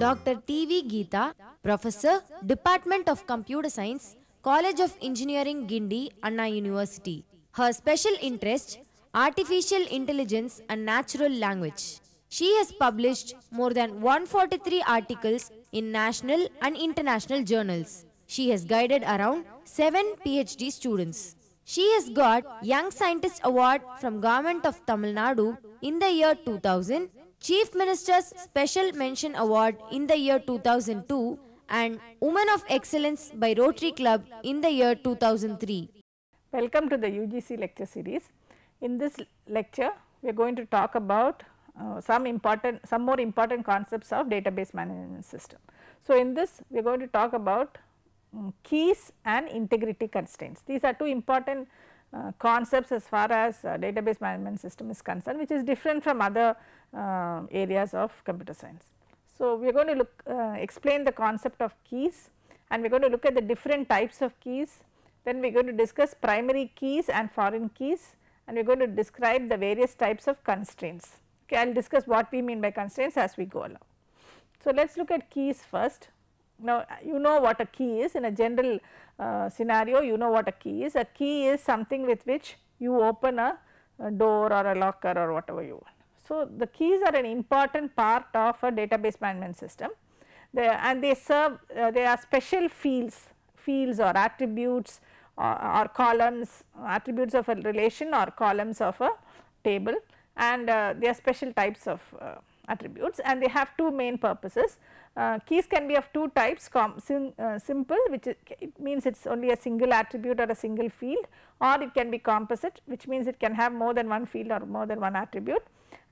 Dr. T.V.Geetha, Professor, Department of Computer Science, College of Engineering, Guindy, Anna University. Her special interest, Artificial Intelligence and Natural Language. She has published more than 143 articles in national and international journals. She has guided around 7 PhD students. She has got Young Scientist Award from Government of Tamil Nadu in the year 2000, Chief Minister's Special Mention Award in the year 2002 and Woman of Excellence by Rotary Club in the year 2003. Welcome to the UGC lecture series. In this lecture, we are going to talk about some more important concepts of database management system. So, in this we are going to talk about keys and integrity constraints. These are two important concepts as far as database management system is concerned, which is different from other areas of computer science. So, we are going to explain the concept of keys, and we are going to look at the different types of keys. Then we are going to discuss primary keys and foreign keys, and we are going to describe the various types of constraints. Okay, I will discuss what we mean by constraints as we go along. So, let us look at keys first. Now, you know what a key is. In a general scenario, you know what a key is. A key is something with which you open a door or a locker or whatever you want. So, the keys are an important part of a database management system, and they serve, they are special fields or attributes or columns, attributes of a relation or columns of a table, and they are special types of attributes, and they have two main purposes. Keys can be of two types, simple, which it means it is only a single attribute or a single field, or it can be composite, which means it can have more than one field or more than one attribute,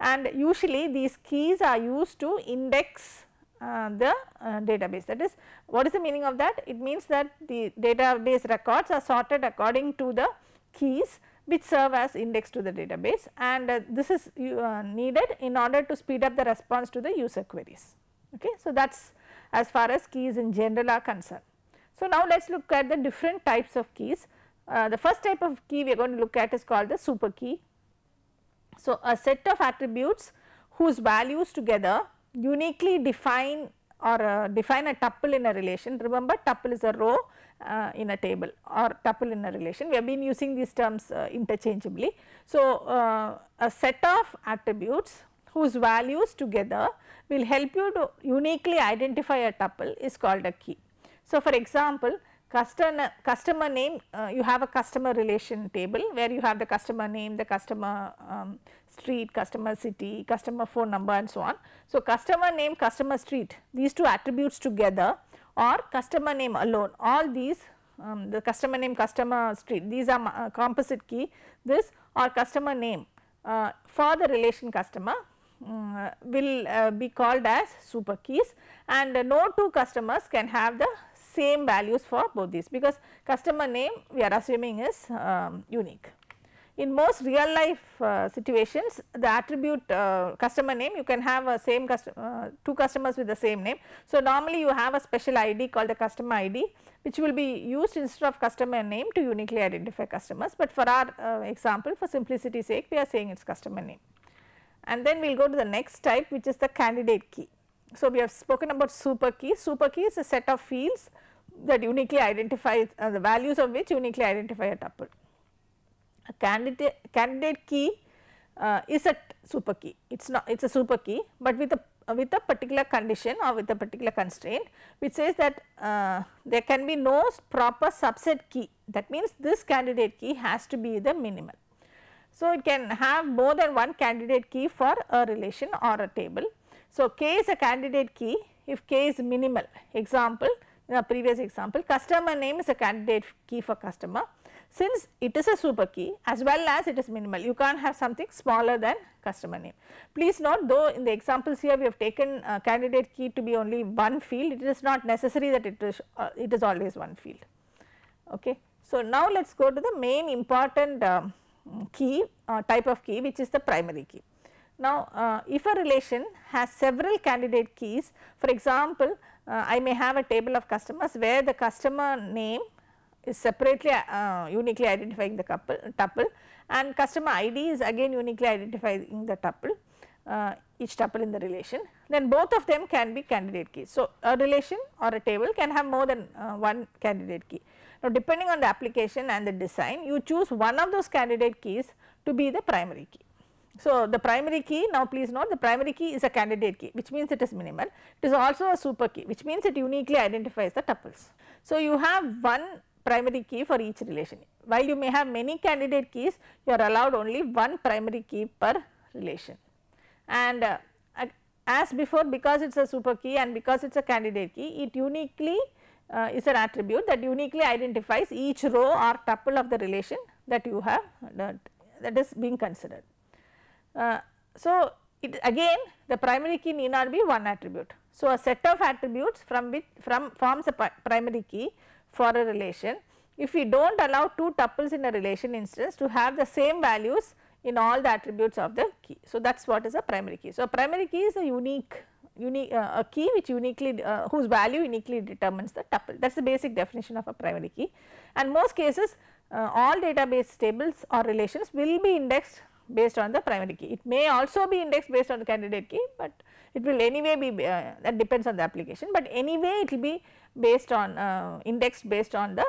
and usually these keys are used to index the database. That is, what is the meaning of that? It means that the database records are sorted according to the keys which serve as index to the database, and this is needed in order to speed up the response to the user queries. Okay. So, that is as far as keys in general are concerned. So, now let us look at the different types of keys. The first type of key we are going to look at is called the super key. So, a set of attributes whose values together uniquely define or define a tuple in a relation. Remember, tuple is a row in a table or tuple in a relation. We have been using these terms interchangeably. So, a set of attributes whose values together will help you to uniquely identify a tuple is called a key. So, for example, customer name, you have a customer relation table where you have the customer name, the customer street, customer city, customer phone number and so on. So, customer name, customer street, these two attributes together or customer name alone, all these the customer name, customer street, these are composite key, this or customer name for the relation customer will be called as super keys, and no two customers can have the same values for both these, because customer name we are assuming is unique. In most real life situations, the attribute customer name, you can have same two customers with the same name. So, normally you have a special ID called the customer ID, which will be used instead of customer name to uniquely identify customers, but for our example, for simplicity's sake, we are saying it is customer name. And then we will go to the next type, which is the candidate key. So, we have spoken about super key. Super key is a set of fields that uniquely identify the values of which uniquely identify a tuple. A candidate key is a super key. It is a super key, but with a particular condition or with a particular constraint, which says that there can be no proper subset key. That means, this candidate key has to be the minimal. So, it can have more than one candidate key for a relation or a table. So, K is a candidate key if K is minimal. Example, in a previous example, customer name is a candidate key for customer. Since it is a super key as well as it is minimal, you can't have something smaller than customer name. Please note, though in the examples here we have taken candidate key to be only one field, it is not necessary that it is always one field. Okay. So, now let us go to the main important key type of key, which is the primary key. Now, if a relation has several candidate keys, for example, I may have a table of customers where the customer name is separately uniquely identifying the tuple, and customer ID is again uniquely identifying the tuple. each tuple in the relation, then both of them can be candidate keys. So, a relation or a table can have more than one candidate key. Now, depending on the application and the design, you choose one of those candidate keys to be the primary key. So, the primary key, now please note, the primary key is a candidate key, which means it is minimal. It is also a super key, which means it uniquely identifies the tuples. So, you have one primary key for each relation. While you may have many candidate keys, you are allowed only one primary key per relation. And as before, because it is a super key and because it is a candidate key, it uniquely is an attribute that uniquely identifies each row or tuple of the relation that you have that is being considered. So, it again the primary key need not be one attribute. So, a set of attributes forms a primary key for a relation if we do not allow two tuples in a relation instance to have the same values in all the attributes of the key. So, that is what is a primary key. So, a primary key is a unique a key which uniquely whose value uniquely determines the tuple. That is the basic definition of a primary key, and most cases all database tables or relations will be indexed based on the primary key. It may also be indexed based on the candidate key, but it will anyway be that depends on the application, but anyway it will be based on indexed based on the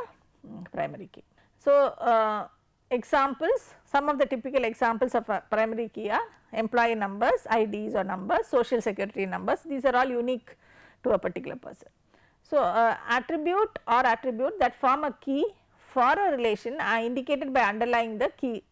primary key. So, examples, some of the typical examples of a primary key are employee numbers, IDs or numbers, social security numbers, these are all unique to a particular person. So, attribute or attribute that form a key for a relation are indicated by underlying the key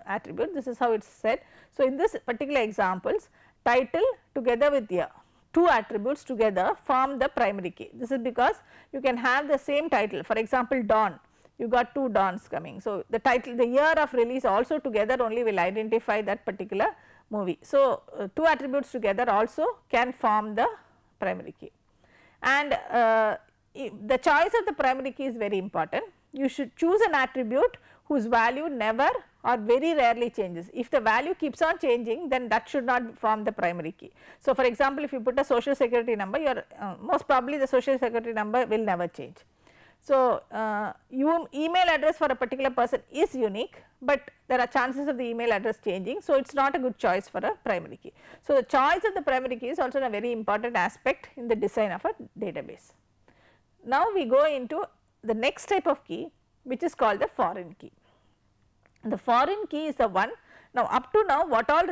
attribute, this is how it is said. So, in this particular examples, title together with year, two attributes together form the primary key. This is because you can have the same title, for example, Dawn, you got two dawns coming. So, the title, the year of release also together only will identify that particular movie. So, two attributes together also can form the primary key, and the choice of the primary key is very important. You should choose an attribute whose value never or very rarely changes. If the value keeps on changing, then that should not form the primary key. So, for example, if you put a social security number, your most probably the social security number will never change. So, your email address for a particular person is unique, but there are chances of the email address changing. So, it is not a good choice for a primary key. So, the choice of the primary key is also a very important aspect in the design of a database. Now, we go into the next type of key, which is called the foreign key. The foreign key is the one, now up to now what all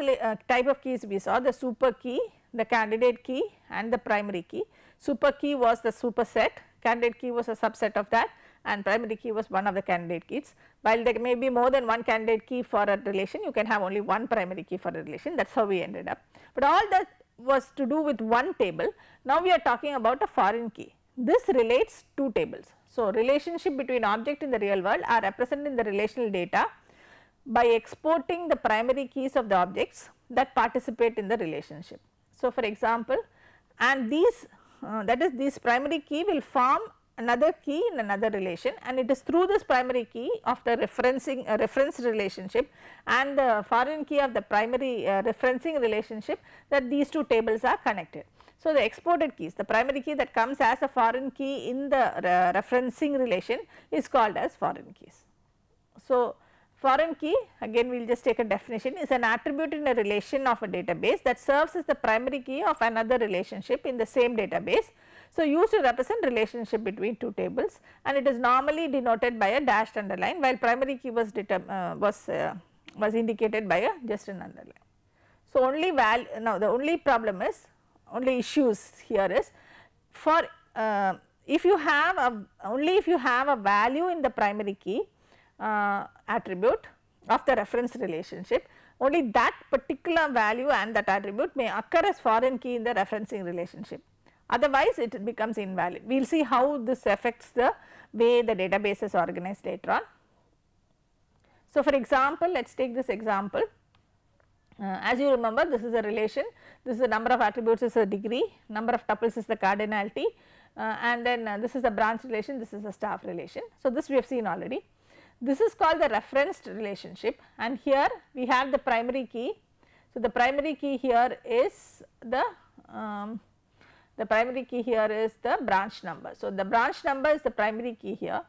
type of keys we saw, the super key, the candidate key and the primary key. Super key was the superset, candidate key was a subset of that, and primary key was one of the candidate keys. While there may be more than one candidate key for a relation, you can have only one primary key for a relation, that is how we ended up. But all that was to do with one table. Now, we are talking about a foreign key. This relates two tables. So, relationship between object in the real world are represented in the relational data by exporting the primary keys of the objects that participate in the relationship. So, for example, and these that is this primary key will form another key in another relation, and it is through this primary key of the reference relationship and the foreign key of the primary referencing relationship that these two tables are connected. So, the exported keys, the primary key that comes as a foreign key in the referencing relation is called as foreign keys. So, foreign key, again we will just take a definition, is an attribute in a relation of a database that serves as the primary key of another relationship in the same database. So, used to represent relationship between two tables, and it is normally denoted by a dashed underline, while primary key was indicated by a just an underline. So, only now the only problem is, only issues here is for if you have only if you have a value in the primary key attribute of the reference relationship, only that particular value and that attribute may occur as foreign key in the referencing relationship, otherwise it becomes invalid. We will see how this affects the way the database is organized later on. So, for example, let us take this example. As you remember, this is a relation, this is the number of attributes is a degree, number of tuples is the cardinality, and then this is the branch relation, this is the staff relation. So, this we have seen already. This is called the referenced relationship, and here we have the primary key. So, the primary key here is the primary key here is the branch number. So, the branch number is the primary key here,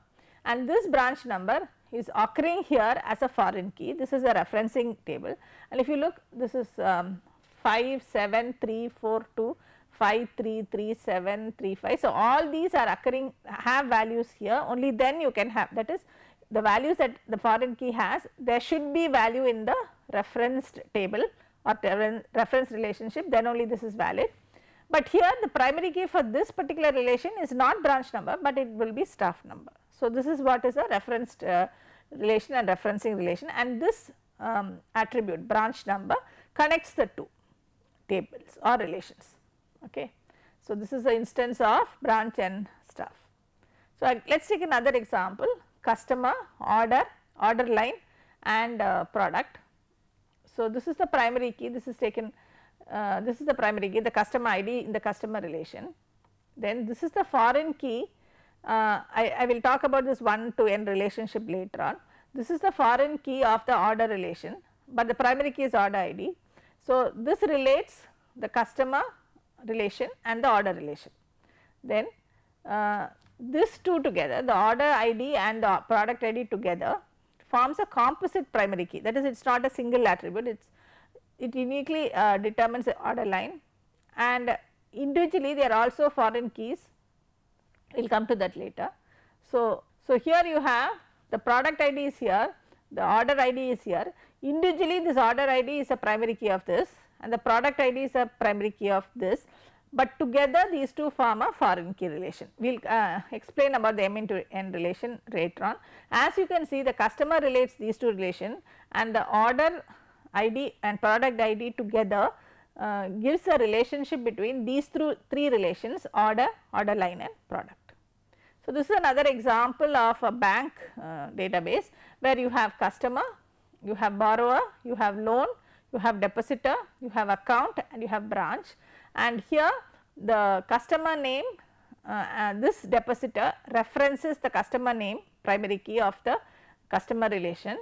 and this branch number is occurring here as a foreign key. This is a referencing table, and if you look, this is 5 5, 7, 3, 4, 2, 5, 3, 3, 7, 3, 5. So, all these are occurring have values here, only then you can have, that is the values that the foreign key has, there should be value in the referenced table or reference relationship, then only this is valid. But here the primary key for this particular relation is not branch number, but it will be staff number. So, this is what is a referenced relation and referencing relation, and this attribute branch number connects the two tables or relations. Okay. So, this is the instance of branch and staff. So, let us take another example, customer, order, order line and product. So, this is the primary key, this is taken, this is the primary key, the customer ID in the customer relation. Then this is the foreign key, I will talk about this 1 to n relationship later on. This is the foreign key of the order relation, but the primary key is order ID. So, this relates the customer relation and the order relation. Then this two together, the order ID and the product ID together forms a composite primary key, that is it is not a single attribute, it uniquely determines the order line, and individually they are also foreign keys, we will come to that later. So, here you have the product ID is here, the order ID is here, individually this order ID is a primary key of this and the product ID is a primary key of this, but together these two form a foreign key relation. We will explain about the M into N relation later on. As you can see, the customer relates these two relation and the order ID and product ID together gives a relationship between these three relations, order, order line and product. So, this is another example of a bank database where you have customer, you have borrower, you have loan, you have depositor, you have account and you have branch, and here the customer name, this depositor references the customer name primary key of the customer relation,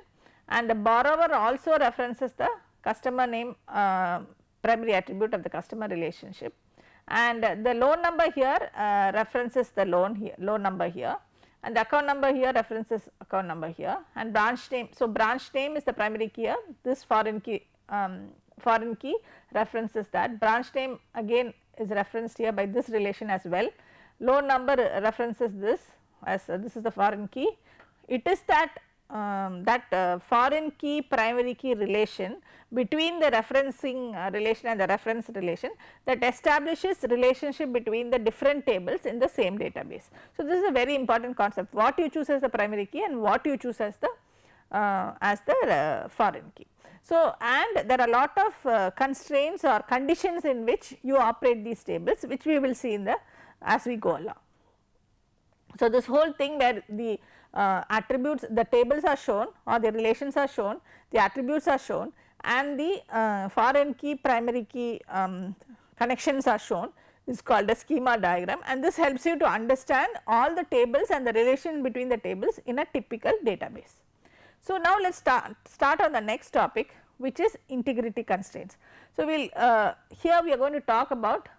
and the borrower also references the customer name primary attribute of the customer relationship, and the loan number here references the loan number here, and the account number here references account number here, and branch name. So, branch name is the primary key here, this foreign key references that, branch name again is referenced here by this relation as well, loan number references this as this is the foreign key. It is that foreign key primary key relation between the referencing relation and the reference relation that establishes relationship between the different tables in the same database. So, this is a very important concept, what you choose as the primary key and what you choose as the foreign key. So, and there are a lot of constraints or conditions in which you operate these tables, which we will see in the as we go along. So, this whole thing where the attributes, the tables are shown or the relations are shown, the attributes are shown and the foreign key primary key connections are shown is called a schema diagram, and this helps you to understand all the tables and the relation between the tables in a typical database. So, now let us start on the next topic, which is integrity constraints. So, we will here we are going to talk about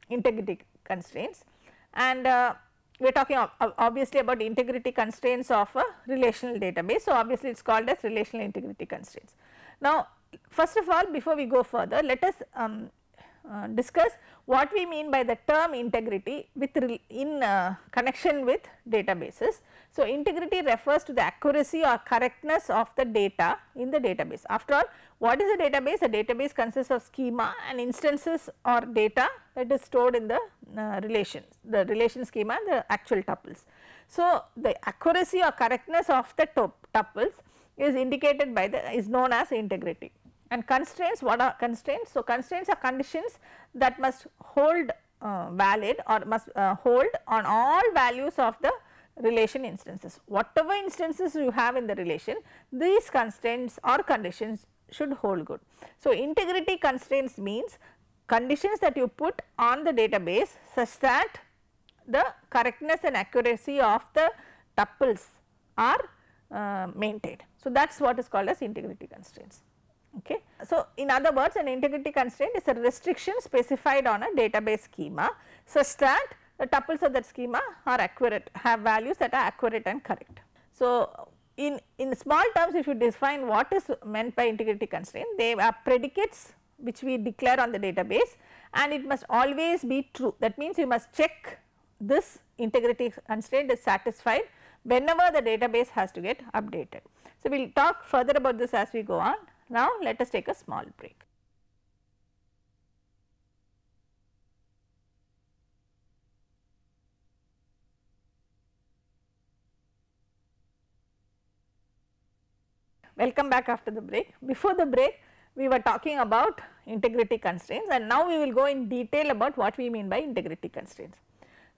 integrity constraints, and we are talking obviously about integrity constraints of a relational database. So, obviously it is called as relational integrity constraints. Now, first of all, before we go further, let us discuss what we mean by the term integrity with in connection with databases. So, integrity refers to the accuracy or correctness of the data in the database. After all, what is a database? A database consists of schema and instances or data that is stored in the the relation schema and the actual tuples. So, the accuracy or correctness of the tuples is indicated by is known as integrity. And constraints, what are constraints? So, constraints are conditions that must hold valid or must hold on all values of the relation instances. Whatever instances you have in the relation, these constraints or conditions should hold good. So, integrity constraints means conditions that you put on the database such that the correctness and accuracy of the tuples are maintained. So, that is what is called as integrity constraints. Okay. So, in other words, an integrity constraint is a restriction specified on a database schema such that the tuples of that schema are accurate, have values that are accurate and correct. So, in small terms, if you define what is meant by integrity constraint, they are predicates which we declare on the database, and it must always be true. That means you must check this integrity constraint is satisfied whenever the database has to get updated. So, we will talk further about this as we go on. Now, let us take a small break. Welcome back after the break. Before the break, we were talking about integrity constraints, and now we will go in detail about what we mean by integrity constraints.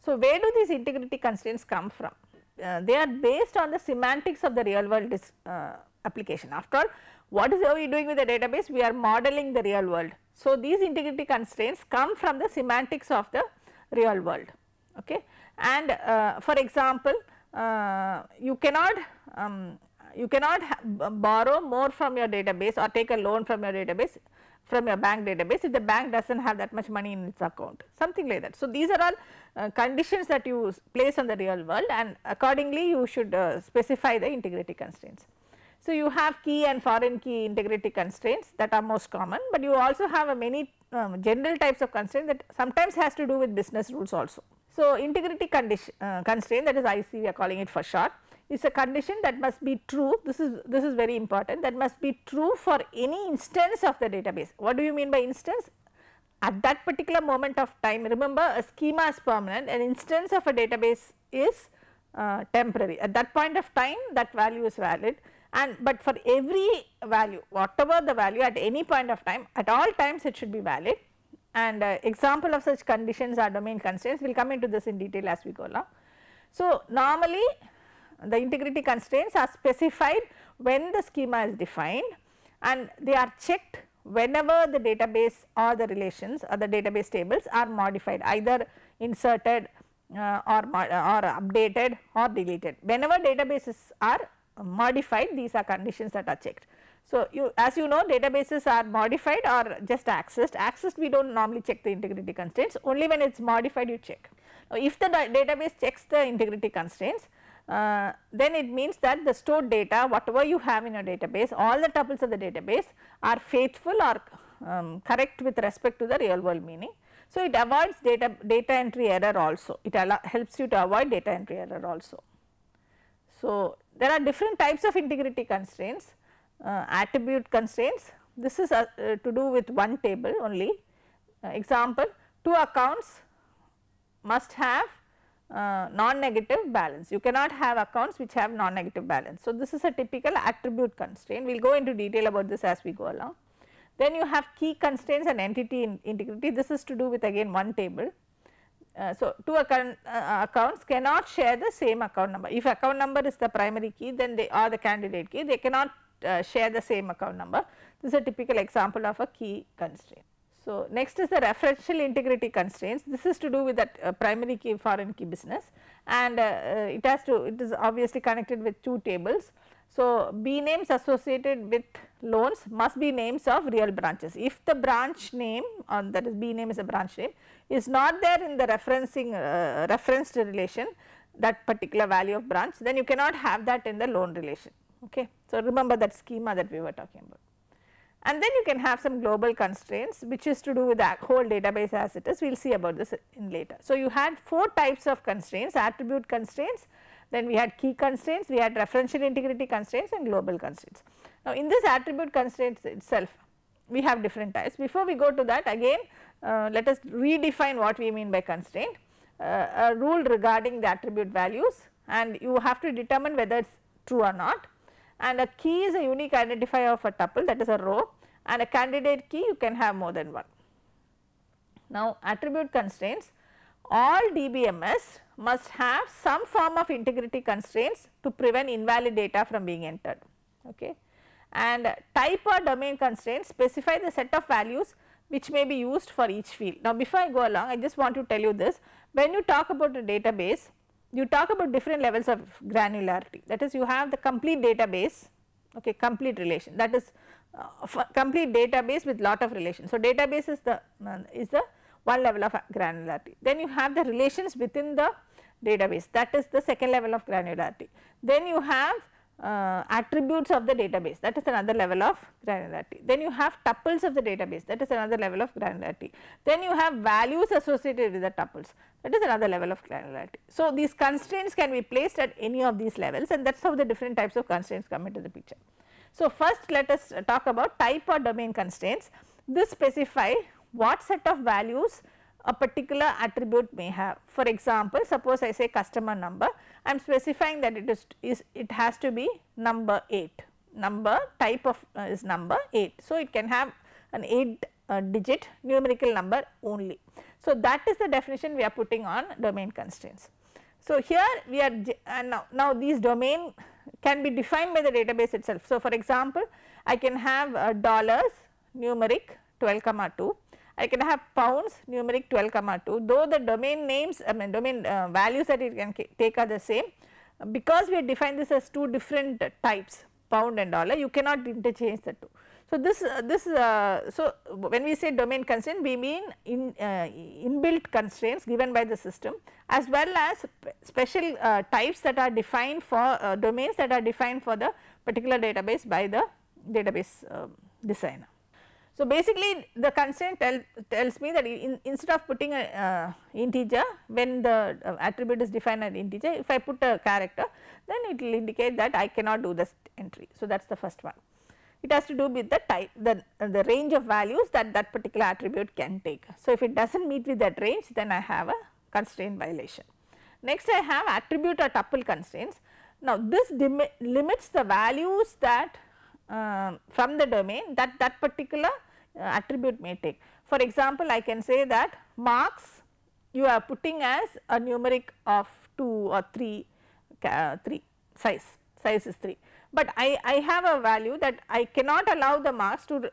So, where do these integrity constraints come from? They are based on the semantics of the real world application. After all, what is we doing with the database? We are modeling the real world. So, these integrity constraints come from the semantics of the real world. Okay. And for example, you cannot borrow more from your database or take a loan from your database, from your bank database, if the bank does not have that much money in its account, something like that. So, these are all conditions that you place on the real world, and accordingly you should specify the integrity constraints. So, you have key and foreign key integrity constraints that are most common, but you also have a many general types of constraints that sometimes has to do with business rules also. So, integrity constraint, that is IC, we are calling it for short, is a condition that must be true. This is very important, that must be true for any instance of the database. What do you mean by instance? At that particular moment of time, remember, a schema is permanent, an instance of a database is temporary. At that point of time, that value is valid, and but for every value, whatever the value at any point of time, at all times it should be valid. And example of such conditions are domain constraints. We will come into this in detail as we go along. So, normally the integrity constraints are specified when the schema is defined, and they are checked whenever the database or the relations or the database tables are modified, either inserted or updated or deleted. Whenever databases are modified, these are conditions that are checked. So, as you know, databases are modified or just accessed. Accessed, we do not normally check the integrity constraints, only when it is modified you check. Now, if the database checks the integrity constraints, then it means that the stored data, whatever you have in your database, all the tuples of the database are faithful or correct with respect to the real world meaning. So, it avoids data entry error also, it helps you to avoid data entry error also. So, there are different types of integrity constraints. Attribute constraints, this is to do with one table only. Example, two accounts must have non-negative balance. You cannot have accounts which have non-negative balance. So, this is a typical attribute constraint. We will go into detail about this as we go along. Then you have key constraints and entity integrity. This is to do with again one table. So, two accounts cannot share the same account number. If account number is the primary key, then they are the candidate key, they cannot share the same account number. This is a typical example of a key constraint. So, next is the referential integrity constraints. This is to do with that primary key foreign key business, and it is obviously connected with two tables. So, B names associated with loans must be names of real branches. If the branch name, that is B name is a branch name, is not there in the referenced relation, that particular value of branch, then you cannot have that in the loan relation. Okay. So, remember that schema that we were talking about. And then you can have some global constraints, which is to do with the whole database as it is. We will see about this in later. So, you had four types of constraints: attribute constraints, then we had key constraints, we had referential integrity constraints and global constraints. Now, in this attribute constraints itself, we have different types. Before we go to that, again let us redefine what we mean by constraint. A rule regarding the attribute values, and you have to determine whether it is true or not. And a key is a unique identifier of a tuple, that is a row, and a candidate key you can have more than one. Now, attribute constraints, all DBMS must have some form of integrity constraints to prevent invalid data from being entered. Okay. And type or domain constraints specify the set of values which may be used for each field. Now, before I go along, I just want to tell you this: when you talk about a database, you talk about different levels of granularity. That is, you have the complete database, okay, complete relation, that is complete database with lot of relations. So, database is the one level of granularity. Then you have the relations within the database, that is the second level of granularity. Then you have attributes of the database, that is another level of granularity. Then you have tuples of the database, that is another level of granularity. Then you have values associated with the tuples, that is another level of granularity. So, these constraints can be placed at any of these levels, and that is how the different types of constraints come into the picture. So, first let us talk about type or domain constraints. This specify what set of values a particular attribute may have. For example, suppose I say customer number, I am specifying that it has to be number 8, number type of is number 8. So, it can have an 8 digit numerical number only. So, that is the definition we are putting on domain constraints. So, here we are now these domain can be defined by the database itself. So, for example, I can have dollars numeric 12,2. I can have pounds numeric 12,2, though the domain names domain values that it can take are the same, because we have defined this as two different types, pound and dollar, you cannot interchange the two. So, so when we say domain constraint, we mean inbuilt constraints given by the system, as well as special types that are defined for domains that are defined for the particular database by the database designer. So, basically the constraint tells me that instead of putting a integer, when the attribute is defined as integer, if I put a character, then it will indicate that I cannot do this entry. So, that is the first one. It has to do with the type, the range of values that that particular attribute can take. So, if it does not meet with that range, then I have a constraint violation. Next, I have attribute or tuple constraints. Now, this limits the values that from the domain that particular attribute may take. For example, I can say that marks you are putting as a numeric of 2 or 3 size is 3, but I have a value that I cannot allow the marks to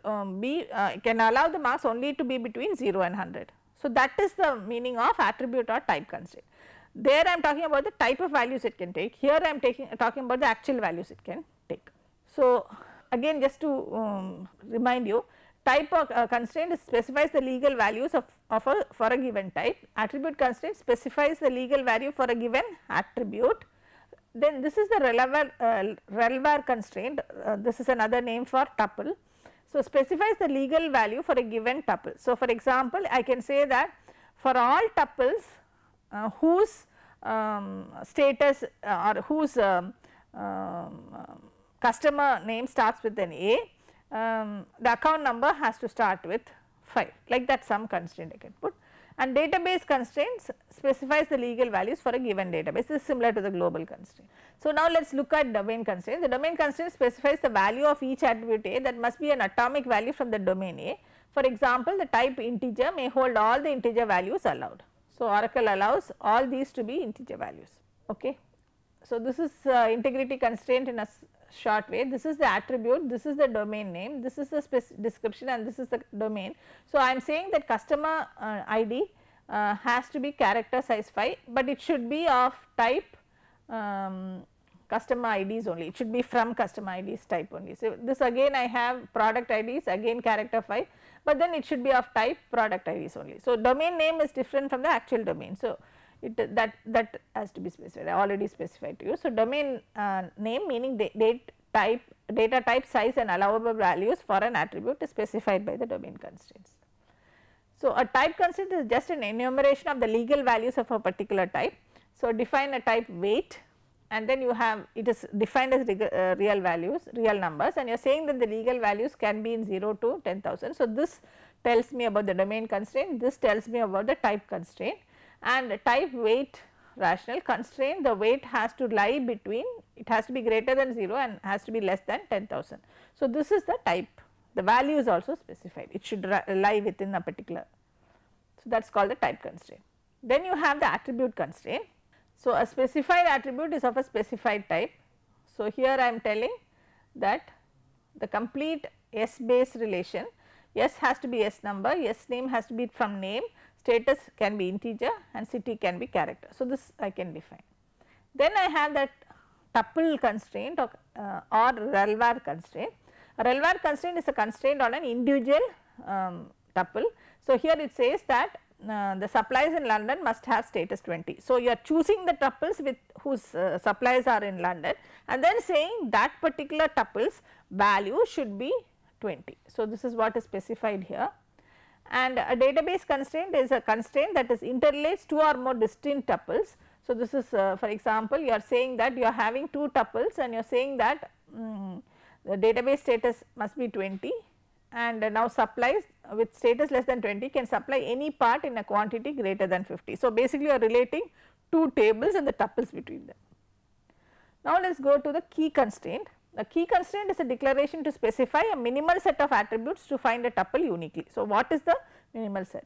can allow the marks only to be between 0 and 100. So, that is the meaning of attribute or type constraint. There I am talking about the type of values it can take, here I am talking about the actual values it can take. So, again just to remind you, type or constraint specifies the legal values for a given type, attribute constraint specifies the legal value for a given attribute. Then this is the relvar constraint, this is another name for tuple. So, specifies the legal value for a given tuple. So, for example, I can say that for all tuples whose status or whose customer name starts with an A, the account number has to start with 5, like that some constraint I can put. And database constraints specifies the legal values for a given database, this is similar to the global constraint. So, now let us look at domain constraint. The domain constraint specifies the value of each attribute A that must be an atomic value from the domain A. For example, the type integer may hold all the integer values allowed. So, Oracle allows all these to be integer values. Okay. So, this is integrity constraint in a short way. This is the attribute, this is the domain name, this is the description and this is the domain. So, I am saying that customer ID has to be character size 5, but it should be of type customer IDs only, it should be from customer IDs type only. So, this again I have product IDs again character 5, but then it should be of type product IDs only. So, domain name is different from the actual domain. So, that has to be specified, I already specified to you. So, domain name meaning data type size and allowable values for an attribute is specified by the domain constraints. So, a type constraint is just an enumeration of the legal values of a particular type. So, define a type weight and then you have it is defined as real values, real numbers, and you are saying that the legal values can be in 0 to 10,000. So, this tells me about the domain constraint, this tells me about the type constraint. And type weight rational constraint, the weight has to lie between, it has to be greater than 0 and has to be less than 10,000. So, this is the type, the value is also specified, it should lie within a particular. So, that is called the type constraint. Then you have the attribute constraint. So, a specified attribute is of a specified type. So, here I am telling that the complete S based relation, S has to be S number, S name has to be from name, status can be integer and city can be character. So, this I can define. Then I have that tuple constraint or relvar constraint. A relvar constraint is a constraint on an individual tuple. So, here it says that the supplies in London must have status 20. So, you are choosing the tuples with whose supplies are in London and then saying that particular tuples value should be 20. So, this is what is specified here, and a database constraint is a constraint that is interrelates two or more distinct tuples. So, this is for example, you are saying that you are having two tuples and you are saying that the database status must be 20 and now supplies with status less than 20 can supply any part in a quantity greater than 50. So, basically you are relating two tables and the tuples between them. Now, let us go to the key constraint. The key constraint is a declaration to specify a minimal set of attributes to find a tuple uniquely. So, what is the minimal set?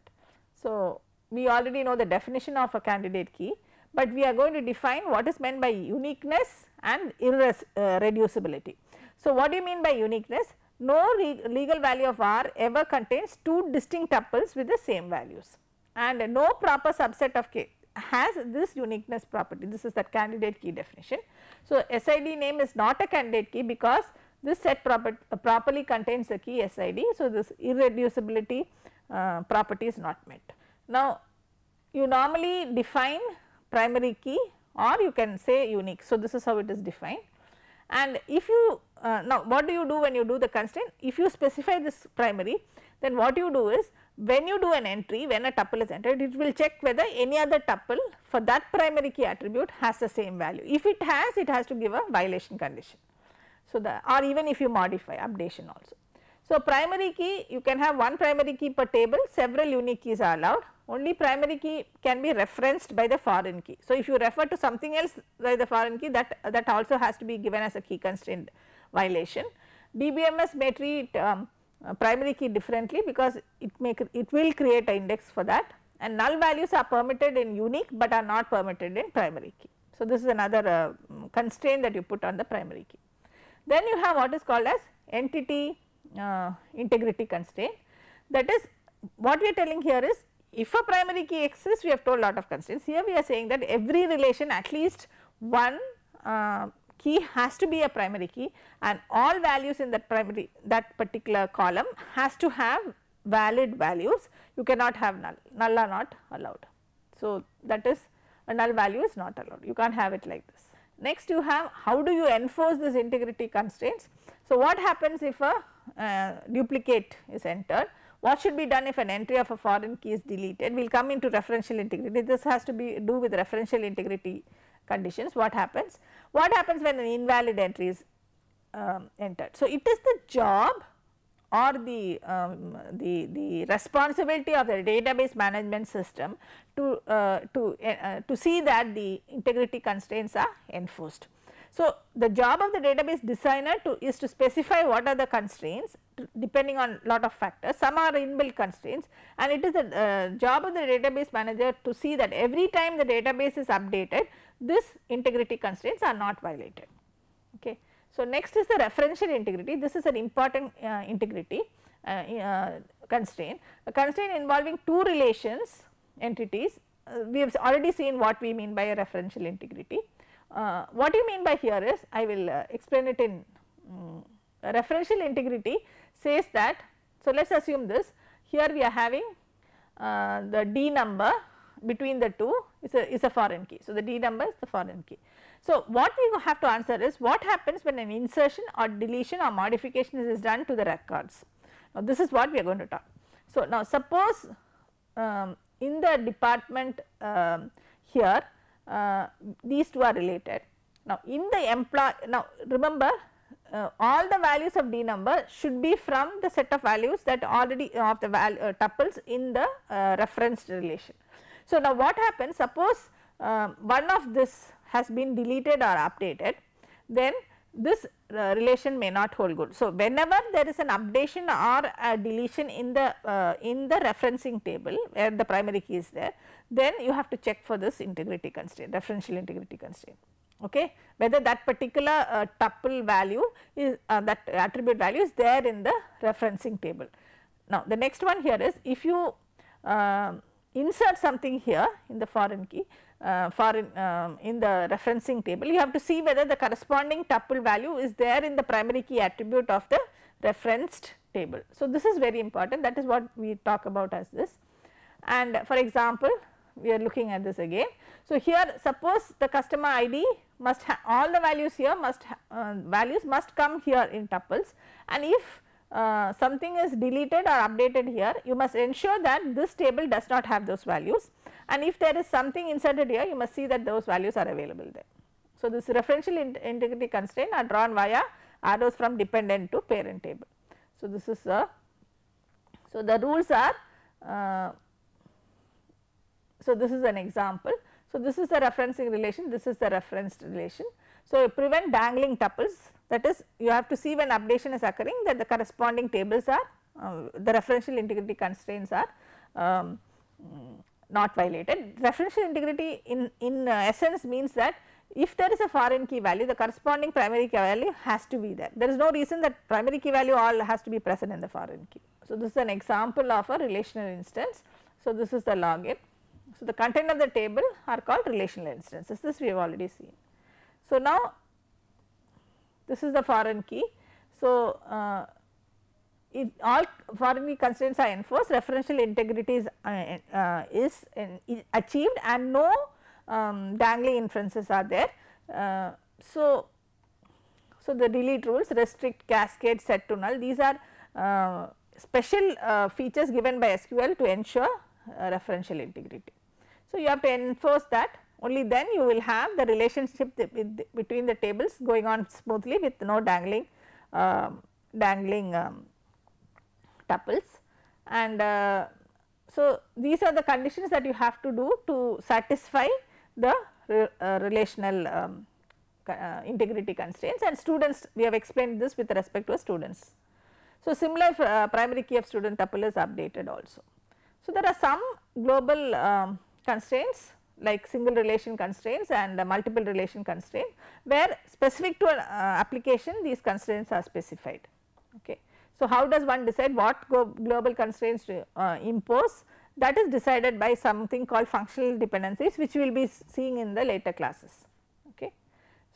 So, we already know the definition of a candidate key, but we are going to define what is meant by uniqueness and irreducibility. So, what do you mean by uniqueness? No legal value of R ever contains two distinct tuples with the same values, and no proper subset of K has this uniqueness property. This is the candidate key definition. So, SID name is not a candidate key because this set properly contains the key SID. So, this irreducibility property is not met. Now, you normally define primary key or you can say unique. So, this is how it is defined. And if you now what do you do when you do the constraint? If you specify this primary, then what you do is when you do an entry, when a tuple is entered, it will check whether any other tuple for that primary key attribute has the same value. If it has to give a violation condition. So, or even if you modify updation also. So, primary key, you can have one primary key per table, several unique keys are allowed. Only primary key can be referenced by the foreign key. So, if you refer to something else by the foreign key, that also has to be given as a key constraint violation. DBMS may treat primary key differently because it will create an index for that, and null values are permitted in unique, but are not permitted in primary key. So, this is another constraint that you put on the primary key. Then you have what is called as entity integrity constraint. That is, what we are telling here is, if a primary key exists, we have told lot of constraints. Here we are saying that every relation at least one key has to be a primary key, and all values in that particular column has to have valid values. You cannot have null are not allowed. So, that is a null value is not allowed, you can't have it like this. Next you have how do you enforce this integrity constraints. So, what happens if a duplicate is entered? What should be done if an entry of a foreign key is deleted? We will come into referential integrity. This has to do with referential integrity conditions. What happens? What happens when an invalid entry is entered? So, it is the job or the responsibility of the database management system to see that the integrity constraints are enforced. So, the job of the database designer is to specify what are the constraints depending on lot of factors. Some are inbuilt constraints, and it is the job of the database manager to see that every time the database is updated, this integrity constraints are not violated. Okay. So, next is the referential integrity. This is an important integrity constraint. A constraint involving two relations entities. We have already seen what we mean by a referential integrity. What you mean by here is, I will explain it in referential integrity says that. So, let us assume this, here we are having the D number between the two is a foreign key. So, the D number is the foreign key. So, what we have to answer is what happens when an insertion or deletion or modification is done to the records. Now, this is what we are going to talk. So, now suppose in the department here these two are related. Now, in the now remember all the values of D number should be from the set of values that already of the tuples in the referenced relation. So, now what happens, suppose one of this has been deleted or updated, then this relation may not hold good. So, whenever there is an updation or a deletion in the referencing table where the primary key is there, then you have to check for this integrity constraint, referential integrity constraint. Okay, whether that particular tuple value is that attribute value is there in the referencing table. Now, the next one here is, if you insert something here in the foreign key in the referencing table, you have to see whether the corresponding tuple value is there in the primary key attribute of the referenced table. So, this is very important, that is what we talk about as this. and for example, we are looking at this again. So, here suppose the customer ID must have all the values here values must come here in tuples, and if something is deleted or updated here, you must ensure that this table does not have those values, and if there is something inserted here, you must see that those values are available there. So, this referential integrity constraint are drawn via arrows from dependent to parent table. So, this is a so the rules are so this is an example. So, this is the referencing relation, this is the referenced relation. So, prevent dangling tuples, that is you have to see when updation is occurring that the corresponding tables are the referential integrity constraints are not violated. Referential integrity in essence means that if there is a foreign key value, the corresponding primary key value has to be there. There is no reason that primary key value all has to be present in the foreign key. So, this is an example of a relational instance. So, this is the login. So, the content of the table are called relational instances, this we have already seen. So, now this is the foreign key. So, all foreign key constraints are enforced, referential integrity is achieved, and no dangling inferences are there. So, the delete rules, restrict, cascade, set to null, these are special features given by SQL to ensure referential integrity. So, you have to enforce that, only then you will have the relationship between the tables going on smoothly with no dangling tuples, and so these are the conditions that you have to do to satisfy the relational integrity constraints, and students, we have explained this with respect to students. So, similar primary key of student tuple is updated also. So, there are some global constraints like single relation constraints and multiple relation constraint, where specific to an application these constraints are specified. Okay. So, how does one decide what global constraints to impose? That is decided by something called functional dependencies, which we will be seeing in the later classes. Okay.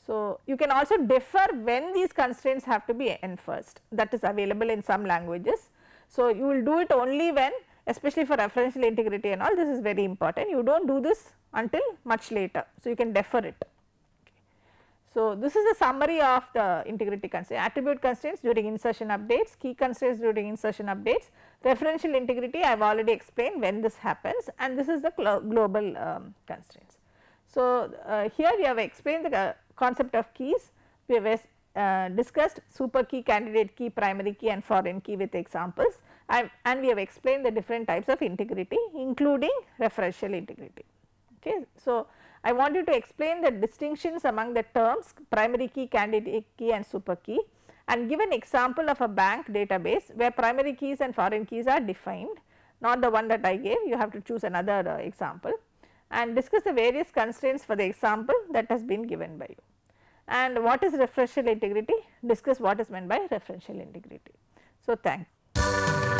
So, you can also differ when these constraints have to be enforced, that is available in some languages. So, you will do it only when, especially for referential integrity and all, this is very important, you do not do this until much later. So, you can defer it. Okay. So, this is a summary of the integrity constraint, attribute constraints during insertion updates, key constraints during insertion updates, referential integrity I have already explained when this happens, and this is the global constraints. So, here we have explained the concept of keys, we have discussed super key, candidate key, primary key and foreign key with examples, and we have explained the different types of integrity including referential integrity. Okay. So, I want you to explain the distinctions among the terms primary key, candidate key and super key, and give an example of a bank database where primary keys and foreign keys are defined, not the one that I gave, you have to choose another example, and discuss the various constraints for the example that has been given by you. And what is referential integrity? Discuss what is meant by referential integrity. So, thank you.